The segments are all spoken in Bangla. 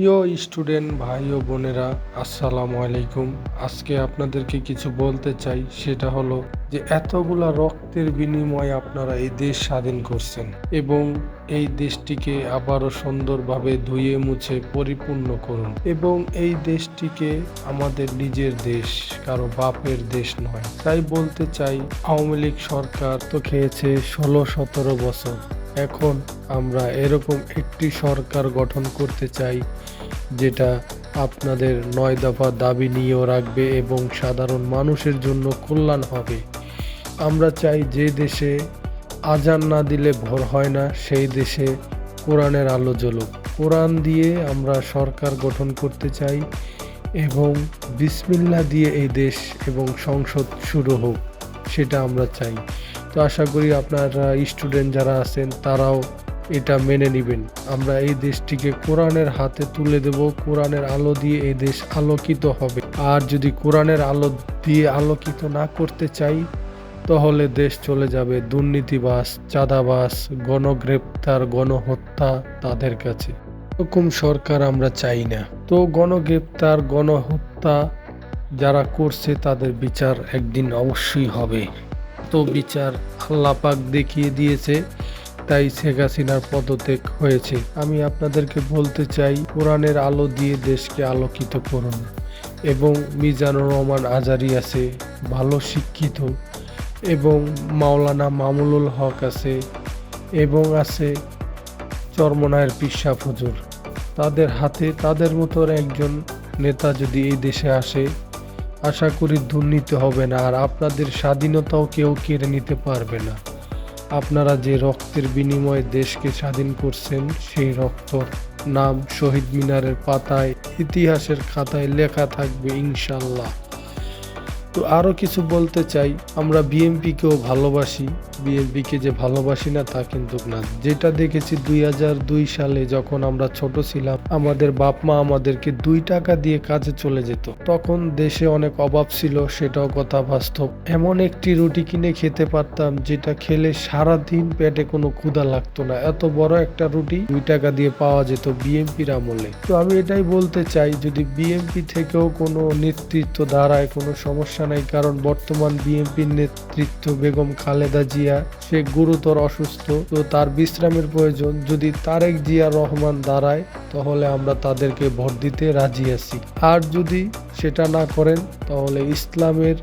প্রিয় স্টুডেন্ট ভাই ও বোনেরা, আসসালামু আলাইকুম। আজকে আপনাদেরকে কিছু বলতে চাই, সেটা হলো যে এতগুলা রক্তের বিনিময়ে আপনারা এই দেশ স্বাধীন করছেন এবং এই দেশটিকে আবারও সুন্দরভাবে ধুয়ে মুছে পরিপূর্ণ করুন এবং এই দেশটিকে আমাদের নিজের দেশ, কারো বাপের দেশ নয়। তাই বলতে চাই, আওয়ামী লীগ সরকার তো খেয়েছে 16-17 বছর। এখন আমরা এরকম একটি সরকার গঠন করতে চাই যেটা আপনাদের 9 দফা দাবি নিয়েও রাখবে এবং সাধারণ মানুষের জন্য কল্যাণ হবে। আমরা চাই যে দেশে আজান না দিলে ভোর হয় না, সেই দেশে কোরআনের আলো জ্বলুক। কোরআন দিয়ে আমরা সরকার গঠন করতে চাই এবং বিসমিল্লাহ দিয়ে এই দেশ এবং সংসদ শুরু হোক, সেটা আমরা চাই। তো আশা করি আপনারা স্টুডেন্ট যারা আছেন তারাও এটা মেনে নেবেন। আমরা এই দেশটিকে কোরআনের হাতে তুলে দেব। কোরআনের আলো দিয়ে এই দেশ আলোকিত হবে। আর যদি কোরআনের আলো দিয়ে আলোকিত না করতে চাই, তাহলে দেশ চলে যাবে দুর্নীতিবাজ, চাঁদাবাজ, গণগ্রেপ্তার, গণহত্যা তাদের কাছে। এরকম সরকার আমরা চাই না। তো গণগ্রেপ্তার, গণহত্যা যারা করছে তাদের বিচার একদিন অবশ্যই হবে। তো বিচার আল্লাহ পাক দেখিয়ে দিয়েছে, তাই শেখ হাসিনার পদত্যাগ হয়েছে। আমি আপনাদেরকে বলতে চাই, কোরআনের আলো দিয়ে দেশকে আলোকিত করুন। এবং মিজানুর রহমান আজারি আছে, ভালো শিক্ষিত, এবং মাওলানা মামুনুল হক আছে, এবং আছে চরমনায়ের পিসা হুজুর। তাদের হাতে তাদের মতো একজন নেতা যদি এই দেশে আসে, আশা করি দুর্নীতি হবে না, আর আপনাদের স্বাধীনতাও কেউ কেড়ে নিতে পারবে না। আপনারা যে রক্তের বিনিময়ে দেশকে স্বাধীন করছেন, সেই রক্তর নাম শহীদ মিনারের পাতায়, ইতিহাসের খাতায় লেখা থাকবে ইনশাল্লাহ। তো আরও কিছু বলতে চাই, আমরা বিএনপিকেও ভালোবাসি। বিএনপিকে যে ভালোবাসি না তা কিন্তু না। যেটা দেখেছি 2002 সালে যখন আমরা ছোট ছিলাম, আমাদের বাপ মা আমাদেরকে 2 টাকা দিয়ে কাজে চলে যেত। তখন দেশে অনেক অভাব ছিল, সেটাও কথা বাস্তব। এমন একটি রুটি কিনে খেতে পারতাম যেটা খেলে সারাদিন পেটে কোনো ক্ষুধা লাগতো না। এত বড় একটা রুটি 2 টাকা দিয়ে পাওয়া যেত বিএনপির আমলে। তো আমি এটাই বলতে চাই, যদি বিএনপি থেকেও কোনো নেতৃত্ব দাঁড়ায়, কোনো সমস্যা নাই, কারণ বর্তমান বিএনপির নেতৃত্ব বেগম খালেদা জিয়া, সে গুরুতর অসুস্থ, তো তার বিশ্রামের প্রয়োজন। যদি তারেক জিয়া রহমান দাঁড়ায়, তাহলে আমরা তাদেরকে ভোট দিতে রাজি আছি। আর যদি সেটা না করেন, তাহলে ইসলামের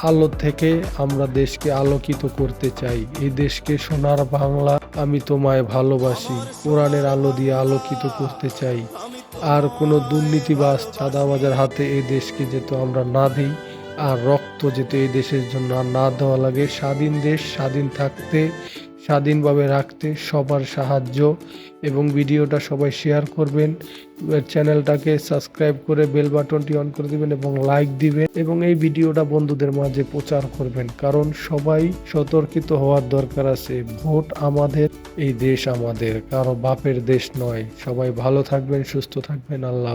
আলো থেকে আমরা দেশকে আলোকিত করতে চাই। এই দেশকে সোনার বাংলা, আমি তোমায় ভালোবাসি, কোরআনের আলো দিয়ে আলোকিত করতে চাই। আর কোনো দুর্নীতিবাজ, চাঁদাবাজের হাতে এই দেশকে যেহেতু আমরা না দিই, আর রক্ত যেতে এই দেশের জন্য আর না দেওয়া লাগে। স্বাধীন দেশ স্বাধীন থাকতে, স্বাধীনভাবে রাখতে সবার সাহায্য। এবং ভিডিওটা সবাই শেয়ার করবেন, চ্যানেলটাকে সাবস্ক্রাইব করে বেল বাটনটি অন করে দিবেন এবং লাইক দিবেন, এবং এই ভিডিওটা বন্ধুদের মাঝে প্রচার করবেন, কারণ সবাই সতর্কিত হওয়ার দরকার আছে। ভোট আমাদের, এই দেশ আমাদের, কারো বাপের দেশ নয়। সবাই ভালো থাকবেন, সুস্থ থাকবেন। আল্লাহ।